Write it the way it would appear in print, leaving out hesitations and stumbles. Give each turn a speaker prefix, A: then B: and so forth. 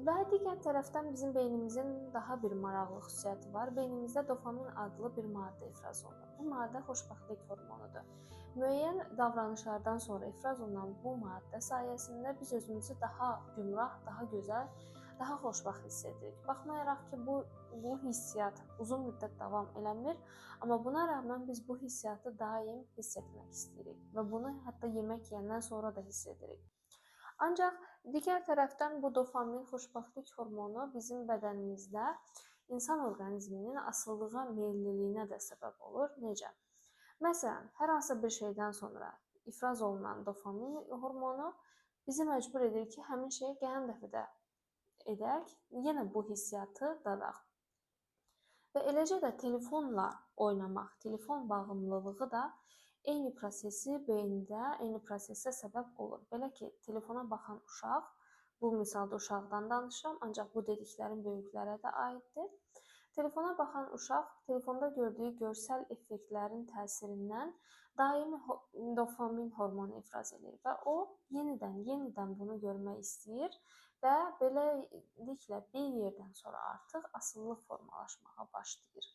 A: Və digər tərəfdən bizim beynimizin daha bir maraqlı xüsusiyyəti var. Beynimizdə dopamin adlı bir maddə ifraz olunur. Bu maddə xoşbəxtlik hormonudur. Müəyyən davranışlardan sonra ifraz olunan bu maddə sayəsində biz özümüzü daha gümrah, daha gözəl, daha xoşbəxt hiss edirik. Baxmayaraq ki, bu hissiyat uzun müddət davam eləmir, amma buna rəğmən biz bu hissiyatı daim hiss etmək istəyirik və bunu hətta yemək yeyəndən sonra da hiss edirik. Ancaq digər tərəfdən bu dopamin, xoşbəxtlik hormonu bizim bədənimizdə insan orqanizminin asılılığa meylliliyinə də səbəb olur. Necə? Məsələn, hər hansı bir şeydən sonra ifraz olunan dopamin hormonu bizi məcbur edir ki, həmin şeyi gələn dəfədə edək, yenə bu hissiyatı dadaq. Və eləcə də telefonla oynamaq, telefon bağımlılığı da eyni prosesi beyində, eyni prosesə səbəb olur. Belə ki, telefona baxan uşaq, bu misalda uşaqdan danışıram, ancaq bu dediklərim böyüklərə də aiddir. Telefona baxan uşaq telefonda gördüyü görsəl effektlərin təsirindən daimi dopamin hormonu ifraz edir və o yenidən bunu görmək istəyir və beləliklə bir yerdən sonra artıq asılılıq formalaşmağa başlayır.